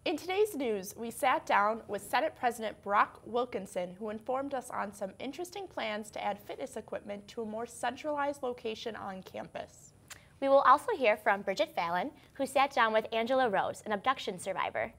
In today's news, we sat down with Senate President Brock Wilkinson, who informed us on some interesting plans to add fitness equipment to a more centralized location on campus. We will also hear from Bridget Fallon, who sat down with Angela Rose, an abduction survivor.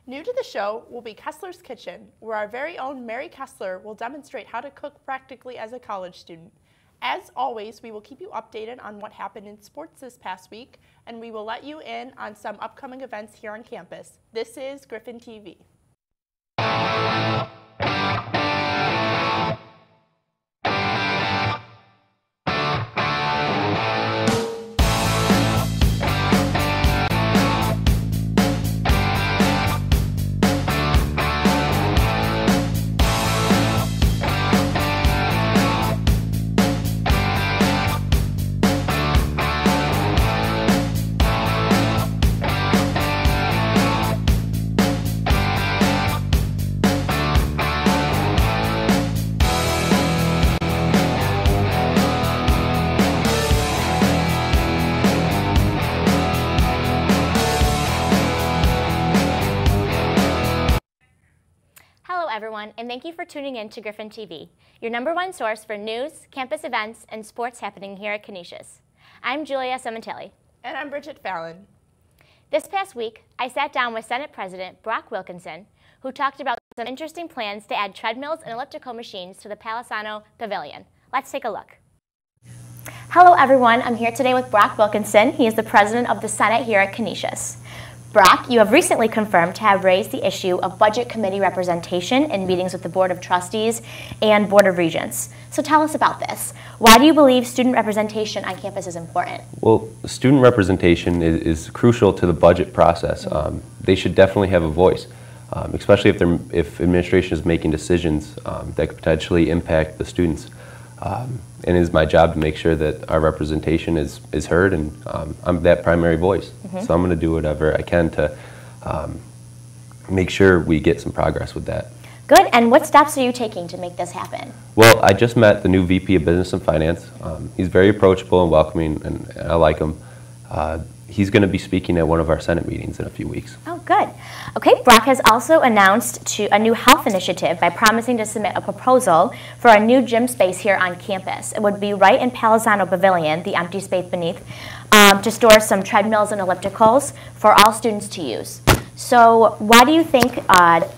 New to the show will be Kesslers Kitchen, where our very own Mary Kessler will demonstrate how to cook practically as a college student. As always, we will keep you updated on what happened in sports this past week, and we will let you in on some upcoming events here on campus. This is GriffinTV. Everyone, and thank you for tuning in to Griffin TV, your #1 source for news, campus events, and sports happening here at Canisius. I'm Julia Cementelli. And I'm Bridget Fallon. This past week, I sat down with Senate President Brock Wilkinson, who talked about some interesting plans to add treadmills and elliptical machines to the Palisano Pavilion. Let's take a look. Hello everyone, I'm here today with Brock Wilkinson. He is the President of the Senate here at Canisius. Brock, you have recently confirmed to have raised the issue of budget committee representation in meetings with the Board of Trustees and Board of Regents. So tell us about this. Why do you believe student representation on campus is important? Well, student representation is crucial to the budget process. They should definitely have a voice, especially if administration is making decisions that could potentially impact the students. And it is my job to make sure that our representation is heard, and I'm that primary voice. So I'm going to do whatever I can to make sure we get some progress with that. Good, and what steps are you taking to make this happen? Well, I just met the new VP of Business and Finance. He's very approachable and welcoming, and I like him. He's going to be speaking at one of our Senate meetings in a few weeks. Oh, good. Okay, Brock has also announced a new health initiative by promising to submit a proposal for a new gym space here on campus. It would be right in Palisano Pavilion, the empty space beneath, to store some treadmills and ellipticals for all students to use. So why do you think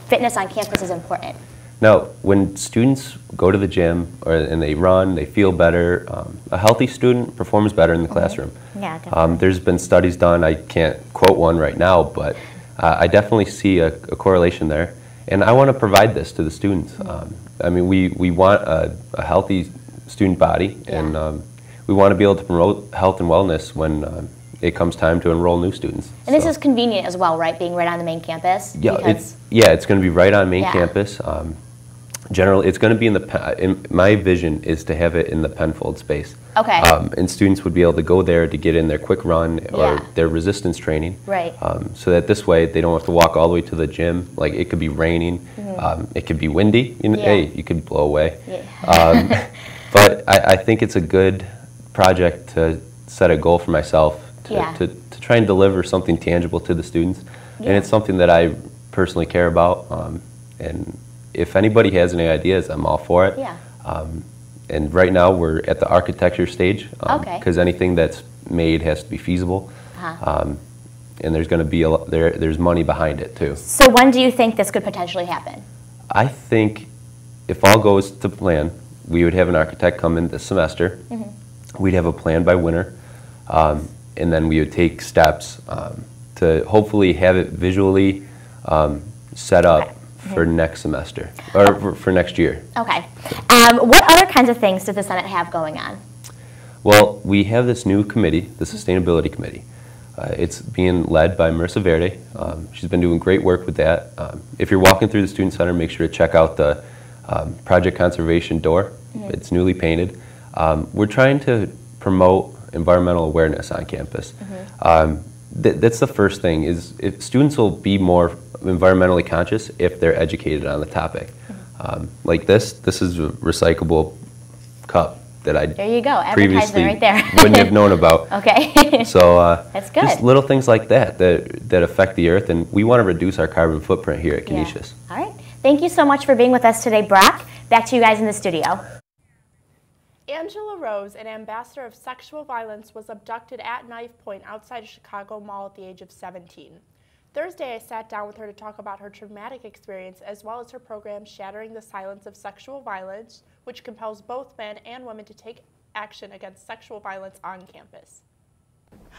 fitness on campus is important? Now, when students go to the gym and they run, they feel better. A healthy student performs better in the classroom. Yeah, definitely. There's been studies done. I can't quote one right now, but I definitely see a correlation there. And I want to provide this to the students. I mean, we want a healthy student body, and we want to be able to promote health and wellness when it comes time to enroll new students. And this is convenient as well, right? Being right on the main campus? Yeah, it's going to be right on main campus. Generally, it's going to be in my vision is to have it in the Penfold space. Okay. And students would be able to go there to get in their quick run or their resistance training. Right. So that this way they don't have to walk all the way to the gym. Like, it could be raining, it could be windy. You know, hey, you could blow away. Yeah. But I think it's a good project to set a goal for myself to try and deliver something tangible to the students. And it's something that I personally care about. And if anybody has any ideas, I'm all for it. Yeah. And right now we're at the architecture stage, because anything that's made has to be feasible. And there's going to be there's money behind it too. So when do you think this could potentially happen? I think if all goes to plan, we would have an architect come in this semester. We'd have a plan by winter, and then we would take steps to hopefully have it visually set up for next semester, or for next year. Okay. What other kinds of things does the Senate have going on? Well, we have this new committee, the Sustainability Committee. It's being led by Marissa Verde. She's been doing great work with that. If you're walking through the Student Center, make sure to check out the Project Conservation door. It's newly painted. We're trying to promote environmental awareness on campus. That's the first thing, is if students will be more environmentally conscious if they're educated on the topic. Like this is a recyclable cup that I there you go, previously advertisement right there. wouldn't have known about. Okay. So that's good. just little things like that affect the earth, and we want to reduce our carbon footprint here at Canisius. Yeah. All right. Thank you so much for being with us today, Brock. Back to you guys in the studio. Angela Rose, an ambassador of sexual violence, was abducted at knife point outside a Chicago mall at the age of 17. Thursday, I sat down with her to talk about her traumatic experience as well as her program Shattering the Silence of Sexual Violence, which compels both men and women to take action against sexual violence on campus.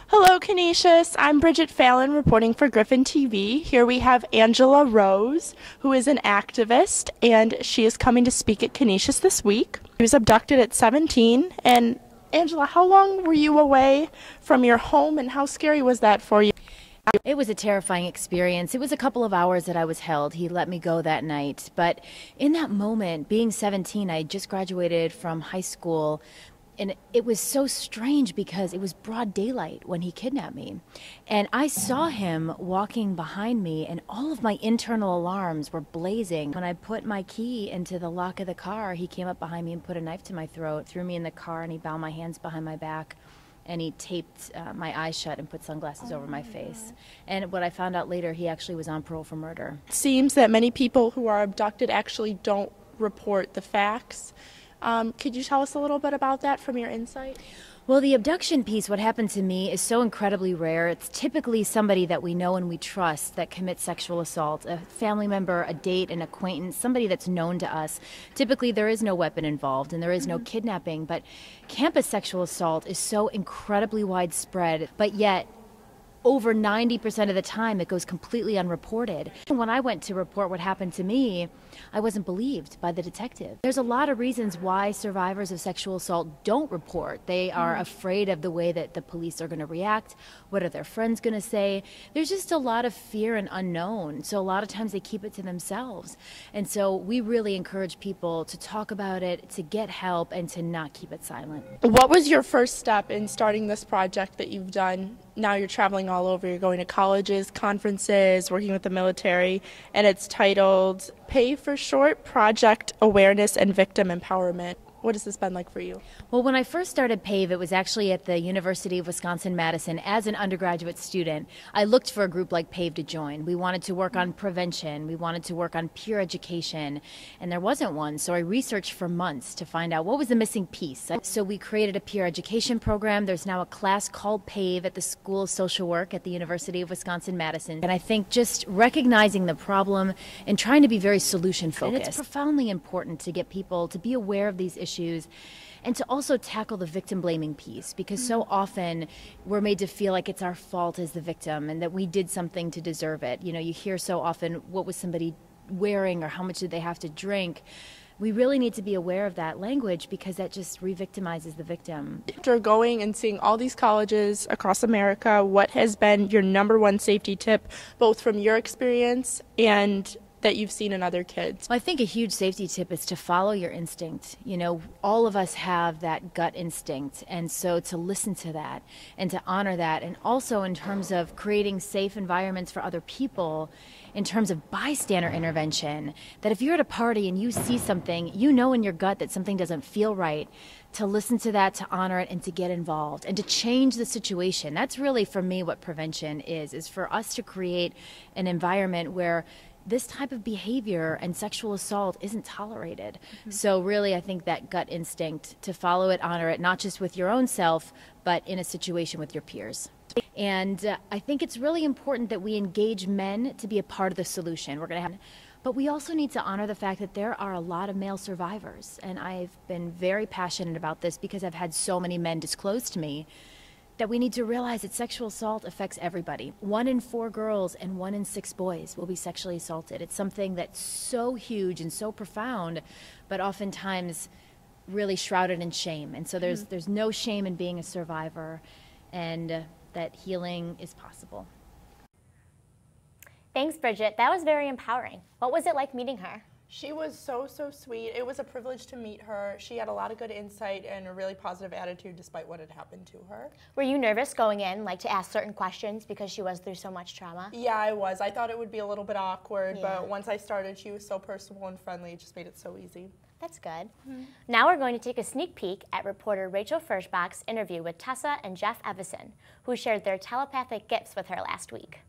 Hello, Canisius. I'm Bridget Fallon reporting for GriffinTV. Here we have Angela Rose, who is an activist, and she is coming to speak at Canisius this week. She was abducted at 17. And Angela, how long were you away from your home, and how scary was that for you? It was a terrifying experience. It was a couple of hours that I was held. He let me go that night. But in that moment, being 17, I had just graduated from high school. And it was so strange because it was broad daylight when he kidnapped me. And I saw him walking behind me, and all of my internal alarms were blazing. When I put my key into the lock of the car, he came up behind me and put a knife to my throat, threw me in the car, and he bound my hands behind my back. And he taped my eyes shut and put sunglasses over my face. And what I found out later, he actually was on parole for murder. It seems that many people who are abducted actually don't report the facts. Could you tell us a little bit about that from your insight? Well, the abduction piece, what happened to me, is so incredibly rare. It's typically somebody that we know and we trust that commits sexual assault, a family member, a date, an acquaintance, somebody that's known to us. Typically, there is no weapon involved and there is no kidnapping, but campus sexual assault is so incredibly widespread, but yet over 90% of the time it goes completely unreported. When I went to report what happened to me, I wasn't believed by the detective. There's a lot of reasons why survivors of sexual assault don't report. They are afraid of the way that the police are going to react. What are their friends going to say? There's just a lot of fear and unknown. So a lot of times they keep it to themselves. And so we really encourage people to talk about it, to get help, and to not keep it silent. What was your first step in starting this project that you've done? Now you're traveling all over. You're going to colleges, conferences, working with the military, and it's titled Pay for Short Project Awareness and Victim Empowerment. What has this been like for you? Well, when I first started PAVE, it was actually at the University of Wisconsin-Madison as an undergraduate student. I looked for a group like PAVE to join. We wanted to work on prevention. We wanted to work on peer education, and there wasn't one. So I researched for months to find out what was the missing piece. So we created a peer education program. There's now a class called PAVE at the School of Social Work at the University of Wisconsin-Madison. And I think just recognizing the problem and trying to be very solution-focused. It's profoundly important to get people to be aware of these issues and to also tackle the victim blaming piece, because so often we're made to feel like it's our fault as the victim and that we did something to deserve it. You know, you hear so often, what was somebody wearing or how much did they have to drink? We really need to be aware of that language because that just re-victimizes the victim. After going and seeing all these colleges across America, what has been your #1 safety tip, both from your experience and that you've seen in other kids? Well, I think a huge safety tip is to follow your instinct. You know, all of us have that gut instinct, and so to listen to that and to honor that, and also in terms of creating safe environments for other people, in terms of bystander intervention, that if you're at a party and you see something, you know in your gut that something doesn't feel right, to listen to that, to honor it, and to get involved, and to change the situation. That's really, for me, what prevention is for us to create an environment where this type of behavior and sexual assault isn't tolerated. So really, I think that gut instinct to follow it, honor it, not just with your own self, but in a situation with your peers. And I think it's really important that we engage men to be a part of the solution. But we also need to honor the fact that there are a lot of male survivors. And I've been very passionate about this because I've had so many men disclose to me that we need to realize that sexual assault affects everybody. 1 in 4 girls and 1 in 6 boys will be sexually assaulted. It's something that's so huge and so profound, but oftentimes really shrouded in shame. And so there's no shame in being a survivor, and that healing is possible. Thanks, Bridget. That was very empowering. What was it like meeting her? She was so sweet. It was a privilege to meet her. She had a lot of good insight and a really positive attitude despite what had happened to her. Were you nervous going in, like to ask certain questions because she was through so much trauma? Yeah, I was. I thought it would be a little bit awkward, but once I started, she was so personable and friendly. It just made it so easy. That's good. Now we're going to take a sneak peek at reporter Rachel Fishbach's interview with Tessa and Jeff Evison, who shared their telepathic gifts with her last week.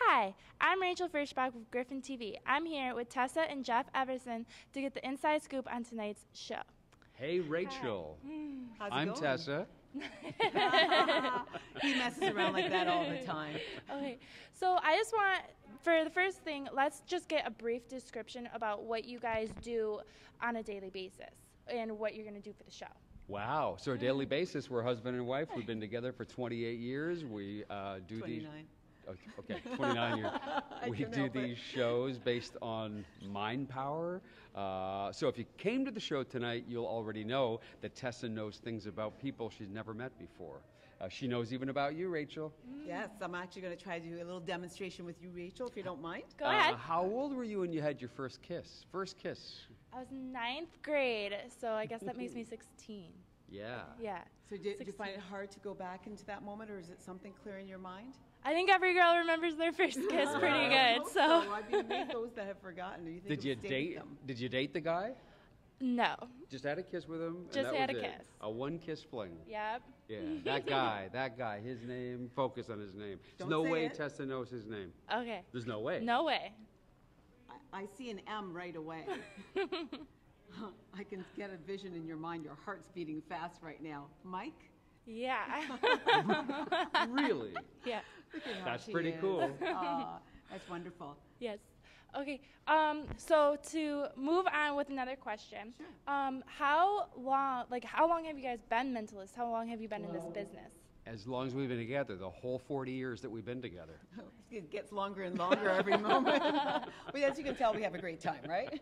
Hi, I'm Rachel Fishbach with GriffinTV. I'm here with Tessa and Jeff Everson to get the inside scoop on tonight's show. Hey, Rachel. How's it I'm going? Tessa. He messes around like that all the time. Okay, so I just want, for the first thing, let's just get a brief description about what you guys do on a daily basis and what you're going to do for the show. Wow. So, on a daily basis, we're husband and wife. We've been together for 28 years. We do 29. these. Okay, 29 years. We do these shows based on mind power. So if you came to the show tonight, you'll already know that Tessa knows things about people she's never met before. She knows even about you, Rachel. Yes, I'm actually going to try to do a little demonstration with you, Rachel, if you don't mind. Go ahead. How old were you when you had your first kiss? First kiss? I was in 9th grade, so I guess that makes me 16. Yeah. Yeah. So did you 16. find it hard to go back into that moment, or is it something clear in your mind? I think every girl remembers their first kiss pretty good, so. I'd be amazed those that have forgotten. Do you think Did you it would stay with date? them? Did you date the guy? No. Just had a kiss with him? and Just that had was a it? kiss. A one-kiss fling. Yep. Yeah, that guy, his name, focus on his name. There's Don't no say way it. Tessa knows his name. Okay. There's no way. No way. I see an M right away. I can get a vision in your mind. Your heart's beating fast right now. Mike? Yeah. Really? Yeah. Look at how That's she pretty is. cool. Aw, that's wonderful. Yes. Okay. So to move on with another question, how long have you guys been mentalists? How long have you been in this business? As long as we've been together, the whole 40 years that we've been together. It gets longer and longer every moment. But as you can tell, we have a great time, right?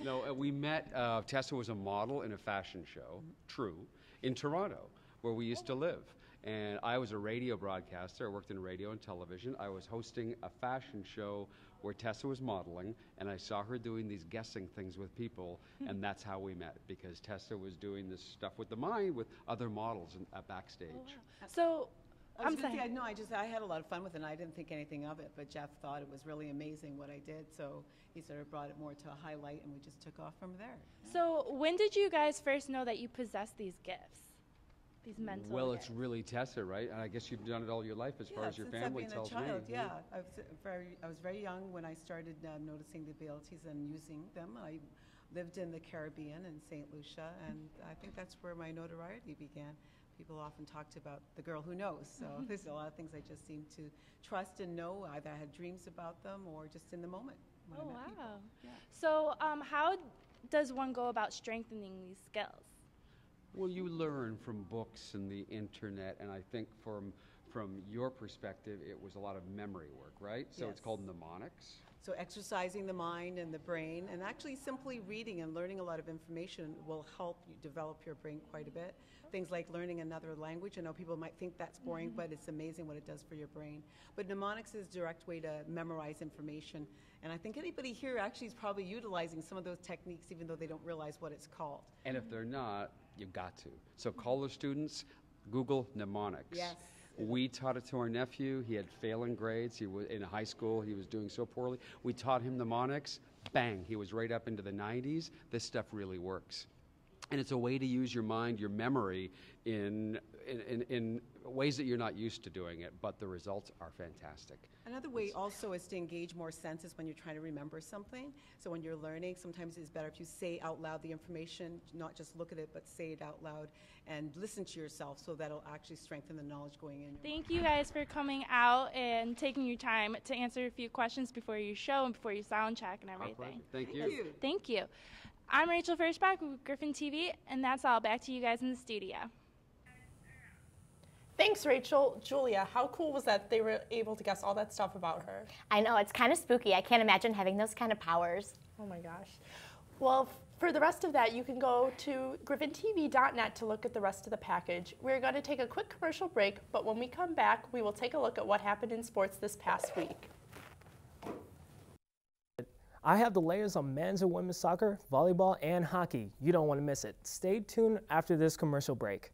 No, we met, Tessa was a model in a fashion show, true, in Toronto, where we used to live. And I was a radio broadcaster. I worked in radio and television. I was hosting a fashion show where Tessa was modeling, and I saw her doing these guessing things with people, and that's how we met, because Tessa was doing this stuff with the mind with other models backstage. Oh, wow. So, I'm sorry. I had a lot of fun with it, and I didn't think anything of it, but Jeff thought it was really amazing what I did, so he sort of brought it more to a highlight, and we just took off from there. So when did you guys first know that you possessed these gifts? These mental Well, gifts? it's really Tessa, right? And I guess you've done it all your life as far as your family tells since I've been a child, me. yeah. I was very young when I started noticing the abilities and using them. I lived in the Caribbean in St. Lucia, and I think that's where my notoriety began. People often talked about the girl who knows, so there's a lot of things I just seem to trust and know. Either I had dreams about them or just in the moment when I met people. Yeah. So how does one go about strengthening these skills? Well, you learn from books and the internet, and I think from your perspective, it was a lot of memory work, right? So it's Yes. called mnemonics. So exercising the mind and the brain, and actually simply reading and learning a lot of information will help you develop your brain quite a bit. Things like learning another language. I know people might think that's boring, but it's amazing what it does for your brain. But mnemonics is a direct way to memorize information. And I think anybody here actually is probably utilizing some of those techniques, even though they don't realize what it's called. And if they're not, you've got to. So college students, Google mnemonics. Yes. We taught it to our nephew. He had failing grades. He was in high school. He was doing so poorly. We taught him mnemonics. Bang, he was right up into the 90s. This stuff really works. And it's a way to use your mind, your memory, in ways that you're not used to doing it, but the results are fantastic. Another way also is to engage more senses when you're trying to remember something. So when you're learning, sometimes it's better if you say out loud the information, not just look at it, but say it out loud and listen to yourself, so that'll actually strengthen the knowledge going in. Thank you guys for coming out and taking your time to answer a few questions before your show and before your sound check and Our everything. pleasure. Thank you. Thank you. Thank you. I'm Rachel Fishbach with GriffinTV, and that's all. Back to you guys in the studio. Thanks, Rachel. Julia, how cool was that they were able to guess all that stuff about her? I know, it's kind of spooky. I can't imagine having those kind of powers. Oh my gosh. Well, for the rest of that, you can go to GriffinTV.net to look at the rest of the package. We're going to take a quick commercial break, but when we come back, we will take a look at what happened in sports this past week. I have the latest on men's and women's soccer, volleyball, and hockey. You don't want to miss it. Stay tuned after this commercial break.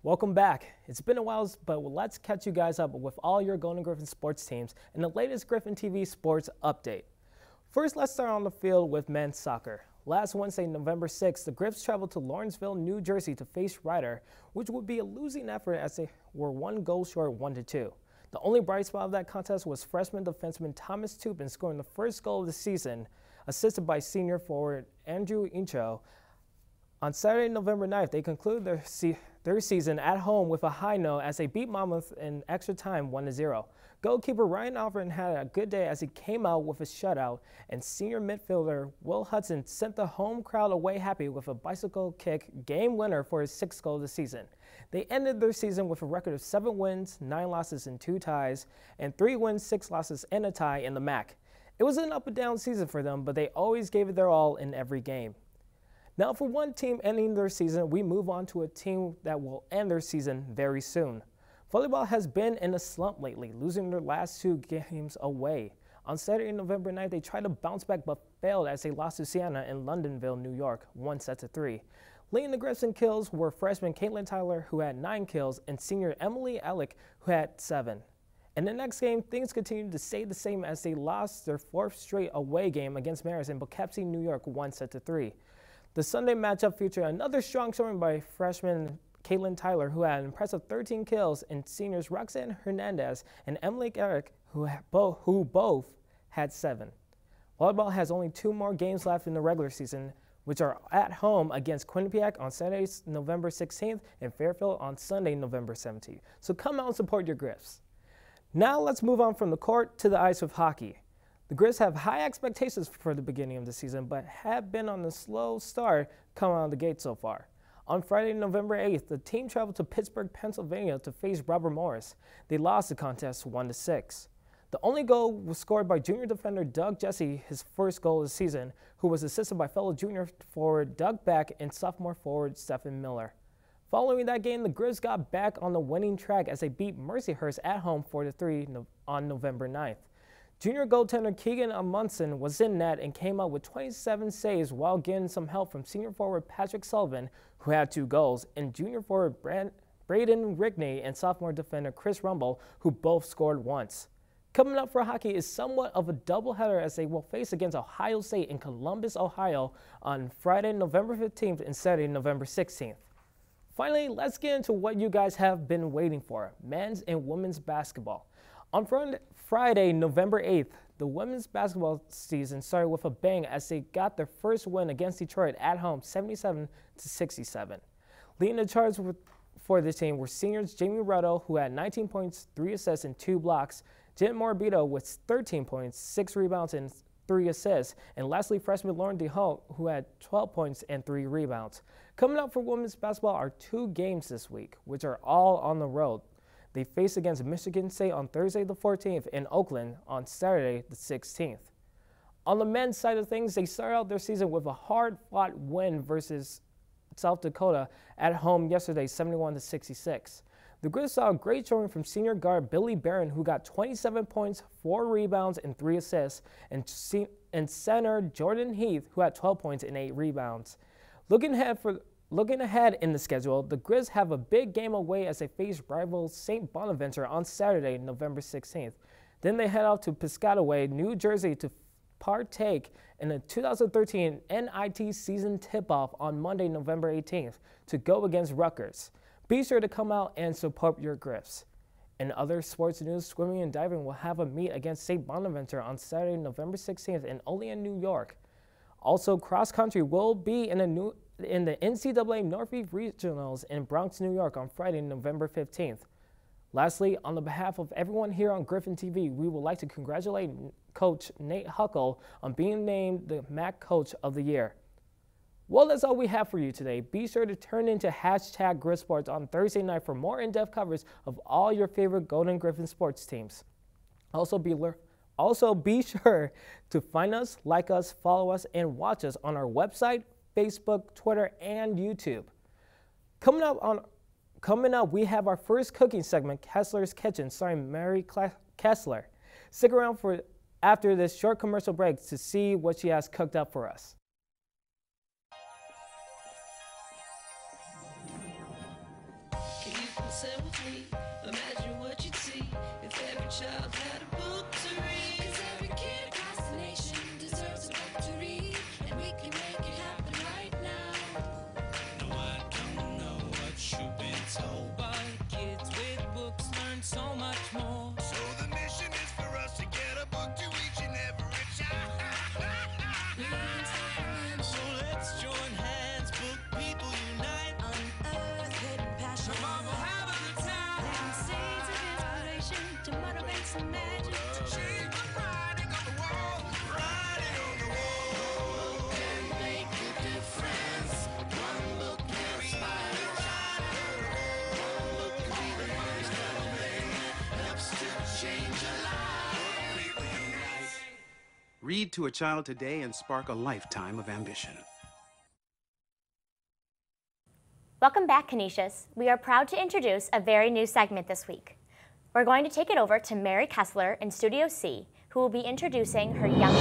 Welcome back. It's been a while, but let's catch you guys up with all your Golden Griffin sports teams and the latest GriffinTV sports update. First, let's start on the field with men's soccer. Last Wednesday, November 6th, the Griffs traveled to Lawrenceville, New Jersey to face Ryder, which would be a losing effort as they were 1 goal short, 1-2. The only bright spot of that contest was freshman defenseman Thomas Tupin scoring the first goal of the season, assisted by senior forward Andrew Incho. On Saturday, November 9th, they concluded their season at home with a high note as they beat Monmouth in extra time 1-0. Goalkeeper Ryan Alfred had a good day as he came out with a shutout, and senior midfielder Will Hudson sent the home crowd away happy with a bicycle kick game winner for his 6th goal of the season. They ended their season with a record of 7 wins, 9 losses, and 2 ties, and 3 wins, 6 losses, and a tie in the MAC. It was an up and down season for them, but they always gave it their all in every game. Now, for one team ending their season, we move on to a team that will end their season very soon. Volleyball has been in a slump lately, losing their last 2 games away. On Saturday, November 9th, they tried to bounce back but failed as they lost to Siena in Londonville, New York, 1-3. Leading the Griffs in kills were freshman Caitlin Tyler, who had 9 kills, and senior Emily Alec, who had 7. In the next game, things continued to stay the same as they lost their 4th straight away game against Marist in Poughkeepsie, New York, 1-3. The Sunday matchup featured another strong showing by freshman Caitlin Tyler, who had an impressive 13 kills, and seniors Roxanne Hernandez and Emily Eric, who both had 7. Volleyball has only 2 more games left in the regular season, which are at home against Quinnipiac on Saturday, November 16th, and Fairfield on Sunday, November 17th. So come out and support your Griffs. Now let's move on from the court to the ice with hockey. The Griffs have high expectations for the beginning of the season, but have been on a slow start coming out of the gate so far. On Friday, November 8th, the team traveled to Pittsburgh, Pennsylvania to face Robert Morris. They lost the contest 1-6. The only goal was scored by junior defender Doug Jesse, his first goal of the season, who was assisted by fellow junior forward Doug Beck and sophomore forward Stephen Miller. Following that game, the Griffs got back on the winning track as they beat Mercyhurst at home 4-3 on November 9th. Junior goaltender Keegan Amundsen was in net and came out with 27 saves while getting some help from senior forward Patrick Sullivan, who had 2 goals, and junior forward Braden Rigney and sophomore defender Chris Rumble, who both scored once. Coming up for hockey is somewhat of a doubleheader as they will face against Ohio State in Columbus, Ohio on Friday, November 15th and Saturday, November 16th. Finally, let's get into what you guys have been waiting for, men's and women's basketball. On Friday, November 8th, the women's basketball season started with a bang as they got their first win against Detroit at home, 77-67. Leading the charge for the team were seniors Jamie Rutto, who had 19 points, 3 assists, and 2 blocks, Jen Morabito with 13 points, 6 rebounds, and 3 assists. And lastly, freshman Lauren DeHolt, who had 12 points and 3 rebounds. Coming up for women's basketball are 2 games this week, which are all on the road. They face against Michigan State on Thursday the 14th and Oakland on Saturday the 16th. On the men's side of things, they started out their season with a hard-fought win versus South Dakota at home yesterday, 71-66. The Grizz saw a great showing from senior guard Billy Barron, who got 27 points, 4 rebounds, and 3 assists, and center Jordan Heath, who had 12 points and 8 rebounds. Looking ahead in the schedule, the Grizz have a big game away as they face rival St. Bonaventure on Saturday, November 16th. Then they head out to Piscataway, New Jersey to partake in the 2013 NIT season tip-off on Monday, November 18th to go against Rutgers. Be sure to come out and support your Griffs. In other sports news, swimming and diving will have a meet against St. Bonaventure on Saturday, November 16th in Olean, New York. Also, cross country will be in the NCAA Northeast Regionals in Bronx, New York on Friday, November 15th. Lastly, on the behalf of everyone here on GriffinTV, we would like to congratulate Coach Nate Huckle on being named the MAC Coach of the Year. Well, that's all we have for you today. Be sure to turn into #GriffSports on Thursday night for more in-depth coverage of all your favorite Golden Griffin sports teams. Also be sure to find us, like us, follow us, and watch us on our website, Facebook, Twitter, and YouTube. Coming up, we have our first cooking segment, Kesslers Kitchen, starring Mary Kessler. Stick around for after this short commercial break to see what she has cooked up for us. Can you concern with me? Imagine what you'd see if every child had a book to read. 'Cause every kid across the nation deserves a book to read, and we can make it happen right now. No, I don't know what you've been told, but kids with books learn so much more. So the mission is for us to get a book to each and every child. So let's join hands, book people unite, unearth hidden passion. Come on, have a good time. Plant seeds of inspiration to motivate some magic. To change the writing on the wall, writing on the wall. Book can make a difference. One book can inspire a child. One book can be the first little thing that helps to change a life. Read to a child today and spark a lifetime of ambition. Welcome back, Canisius. We are proud to introduce a very new segment this week. We're going to take it over to Mary Kessler in Studio C, who will be introducing her young.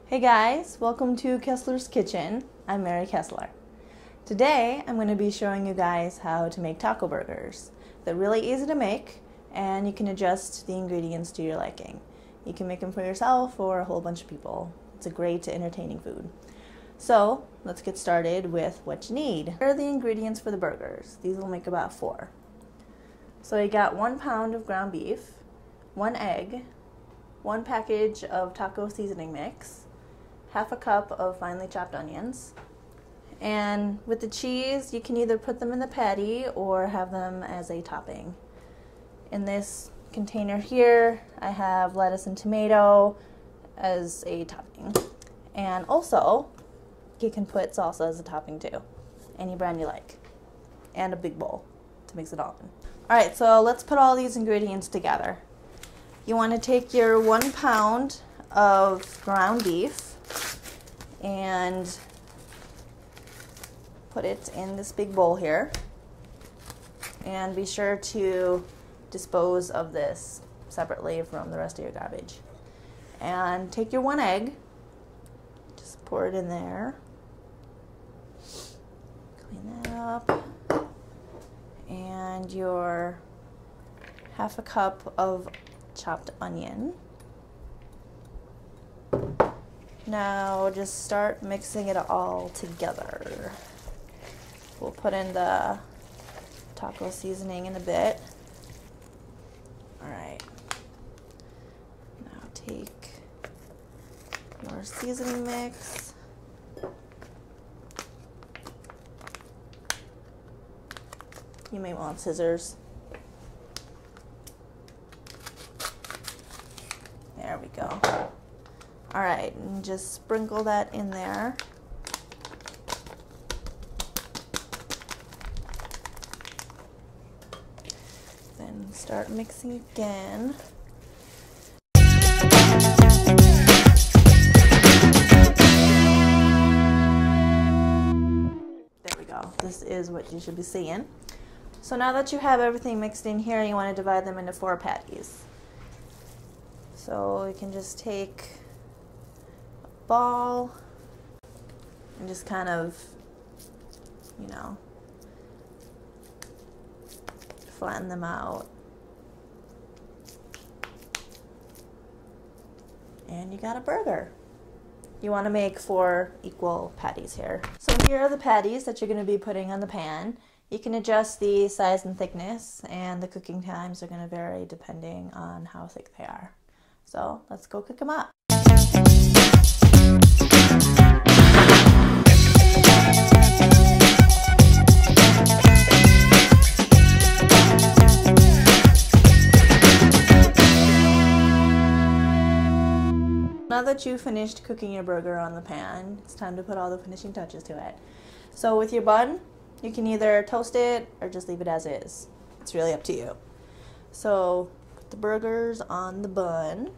Hey guys, welcome to Kesslers Kitchen. I'm Mary Kessler. Today I'm going to be showing you guys how to make taco burgers. They're really easy to make and you can adjust the ingredients to your liking. You can make them for yourself or a whole bunch of people. It's a great entertaining food. So let's get started with what you need. Here are the ingredients for the burgers. These will make about 4. So I got 1 pound of ground beef, 1 egg, 1 package of taco seasoning mix, half a cup of finely chopped onions. And with the cheese, you can either put them in the patty or have them as a topping. In this container here, I have lettuce and tomato as a topping. And also, you can put salsa as a topping too. Any brand you like. And a big bowl to mix it all in. Alright, so let's put all these ingredients together. You want to take your 1 pound of ground beef and put it in this big bowl here, and be sure to dispose of this separately from the rest of your garbage. And take your 1 egg, just pour it in there, clean that up, and your half a cup of chopped onion. Now just start mixing it all together. We'll put in the taco seasoning in a bit. All right. Now take your seasoning mix. You may want scissors. There we go. All right, and just sprinkle that in there. Then start mixing again. There we go. This is what you should be seeing. So now that you have everything mixed in here, you want to divide them into 4 patties. So you can just take a ball and just kind of, you know, flatten them out. And you got a burger. You want to make 4 equal patties here. So here are the patties that you're going to be putting on the pan. You can adjust the size and thickness, and the cooking times are going to vary depending on how thick they are. So let's go cook them up. Now that you've finished cooking your burger on the pan, it's time to put all the finishing touches to it. So with your bun, you can either toast it or just leave it as is. It's really up to you. So put the burgers on the bun.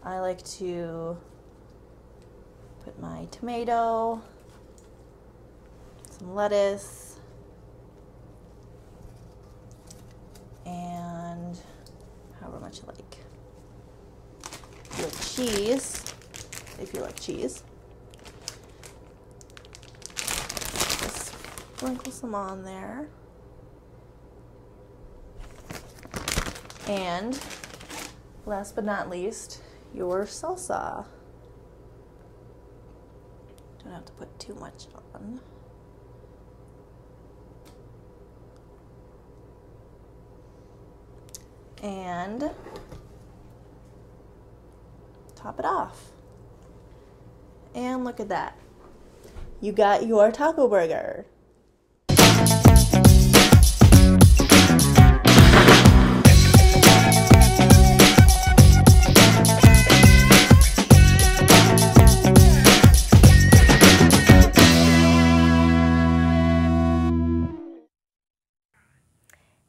I like to put my tomato, some lettuce, and however much you like. Your cheese, if you like cheese. Just sprinkle some on there. And last but not least, your salsa. Don't have to put too much on. And top it off. And look at that. You got your taco burger.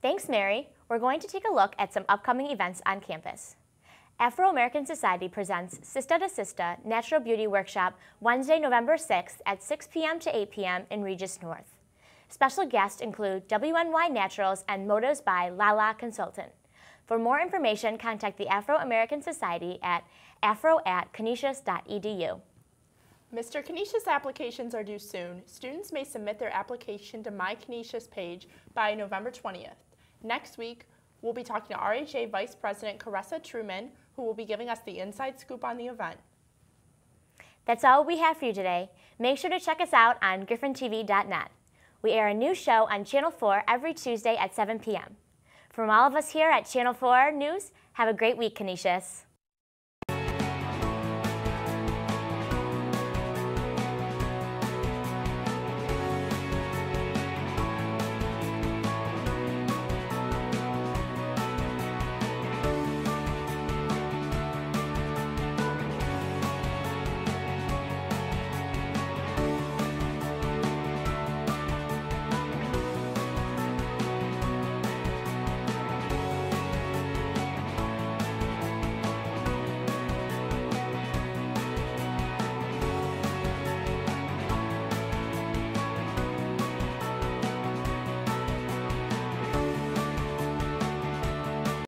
Thanks, Mary. We're going to take a look at some upcoming events on campus. Afro-American Society presents Sista to Sista Natural Beauty Workshop Wednesday, November 6th at 6 p.m. to 8 p.m. in Regis North. Special guests include WNY Naturals and Motives by Lala Consultant. For more information, contact the Afro-American Society at afro@canisius.edu. Mr. Canisius applications are due soon. Students may submit their application to My Canisius page by November 20th. Next week, we'll be talking to RHA Vice President Caressa Truman, who will be giving us the inside scoop on the event. That's all we have for you today. Make sure to check us out on GriffinTV.net. We air a new show on Channel 4 every Tuesday at 7 p.m. From all of us here at Channel 4 News, have a great week, Canisius.